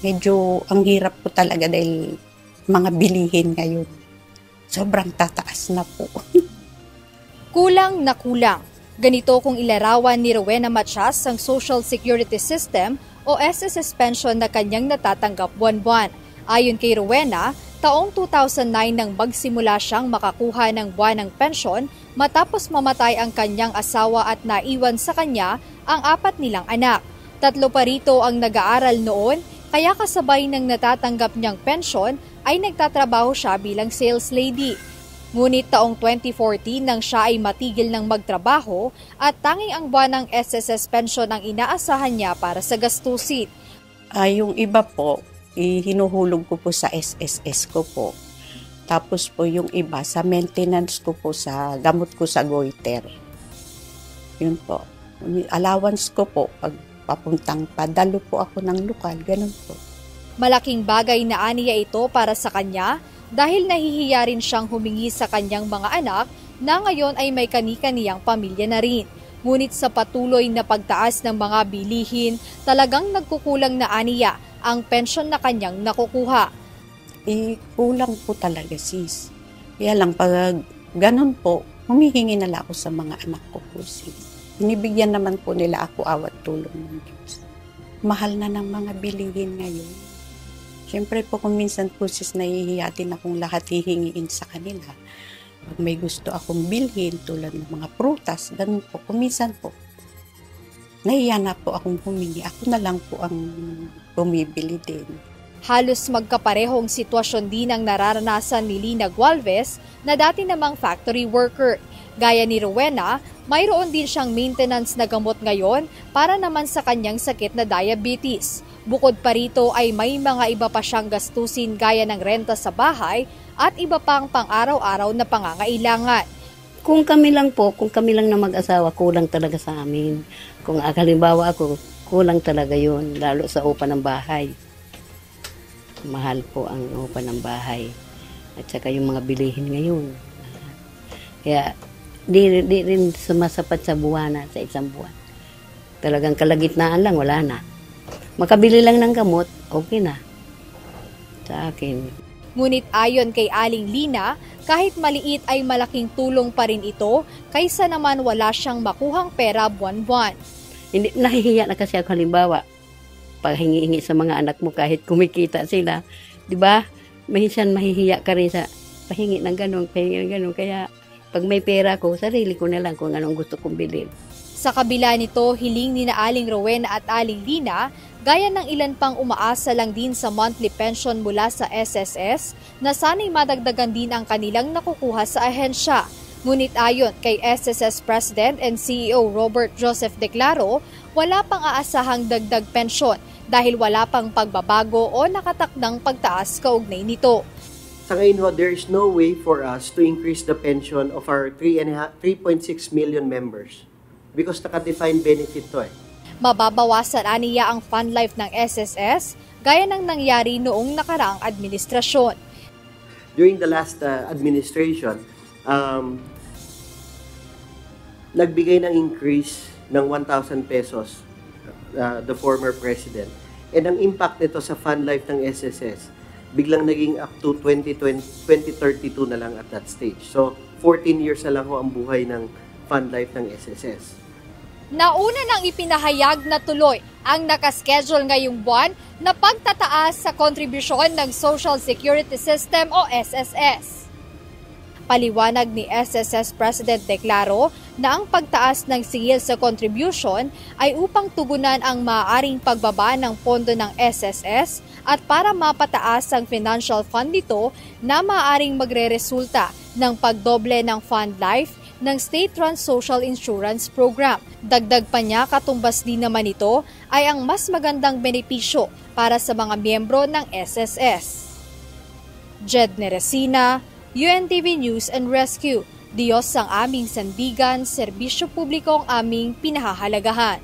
Medyo ang hirap po talaga dahil mga bilihin ngayon. Sobrang tataas na po. Kulang na kulang. Ganito kung ilarawan ni Rowena Matias ang Social Security System o SSS pension na kanyang natatanggap buwan-buwan. Ayon kay Rowena, taong 2009 nang magsimula siyang makakuha ng buwanang pensyon matapos mamatay ang kanyang asawa at naiwan sa kanya ang 4 nilang anak. 3 pa rito ang nag-aaral noon, kaya kasabay ng natatanggap niyang pensyon ay nagtatrabaho siya bilang sales lady. Ngunit taong 2014 nang siya ay matigil ng magtrabaho at tanging ang buwanang SSS pension ang inaasahan niya para sa gastusin. Yung iba po, hinuhulog ko po sa SSS ko po. Tapos po yung iba sa maintenance ko po sa gamot ko sa goiter. Yun po. Allowance ko po pag papuntang padalo po ako ng lokal, ganun po. Malaking bagay na aniya ito para sa kanya dahil nahihiya rin siyang humingi sa kanyang mga anak na ngayon ay may kani-kaniyang pamilya na rin. Ngunit sa patuloy na pagtaas ng mga bilihin, talagang nagkukulang na aniya ang pensyon na kanyang nakukuha. Kulang po talaga sis. Kaya lang pag ganun po, humihingi na lang ako sa mga anak ko po sis. Binibigyan naman po nila ako awat tulong ng Diyos. Mahal na ng mga bilihin ngayon. Siyempre po kung minsan po sis nahihiya din akong lahat hihingiin sa kanila. Pag may gusto akong bilhin tulad ng mga prutas, ganun po. Kung minsan po, nahihiya na po akong humingi. Ako na lang po ang bumibili din. Halos magkaparehong sitwasyon din ang nararanasan ni Lina Gualvez na dati namang factory worker. Gaya ni Rowena, mayroon din siyang maintenance na gamot ngayon para naman sa kanyang sakit na diabetes. Bukod pa rito ay may mga iba pa siyang gastusin gaya ng renta sa bahay at iba pang pang-araw-araw na pangangailangan. Kung kami lang na mag-asawa, kulang talaga sa amin. Kung halimbawa ako, kulang talaga yun, lalo sa upa ng bahay. Mahal po ang upa ng bahay. At saka yung mga bilihin ngayon. Kaya di rin sumasapat sa buwana, sa isang buwan. Talagang kalagitnaan lang, wala na. Makabili lang ng gamot, okay na. Sa akin. Ngunit ayon kay Aling Lina, kahit maliit ay malaking tulong pa rin ito kaysa naman wala siyang makuhang pera buwan-buwan. Hindi, nahihiya na kasi ako halimbawa. Pag hingi-hingi sa mga anak mo kahit kumikita sila, di ba? Minsan mahihiya ka rin sa pahingi ng ganun. Kaya pag may pera ko, sarili ko na lang kung anong gusto kong bilhin. Sa kabila nito, hiling ni na Aling Rowena at Aling Lina, gaya ng ilan pang umaasa lang din sa monthly pension mula sa SSS, na sana'y madagdagan din ang kanilang nakukuha sa ahensya. Ngunit ayon kay SSS President and CEO Robert Joseph Declaro, wala pang aasahang dagdag pensyon dahil wala pang pagbabago o nakatakdang pagtaas kaugnay nito. Sa ngayon, there is no way for us to increase the pension of our 3.6 million members because naka-defined benefit to eh. Mababawasan aniya ang fund life ng SSS gaya ng nangyari noong nakaraang administrasyon. During the last administration, nagbigay ng increase ng 1,000 pesos the former president. And ang impact nito sa fund life ng SSS, biglang naging up to 2032 na lang at that stage. So, 14 years na lang ho ang buhay ng fund life ng SSS. Nauna nang ipinahayag na tuloy ang nakaschedule ngayong buwan na pagtataas sa kontribusyon ng Social Security System o SSS. Paliwanag ni SSS President Declaro na ang pagtaas ng singil sa contribution ay upang tugunan ang maaaring pagbaba ng pondo ng SSS at para mapataas ang financial fund nito na maaaring magreresulta ng pagdoble ng fund life ng state-run social insurance program. Dagdag pa niya, katumbas din naman ito ay ang mas magandang benepisyo para sa mga miyembro ng SSS. Jed Neresina, UNTV News and Rescue. Diyos ang aming sandigan, serbisyo publiko ang aming pinahahalagahan.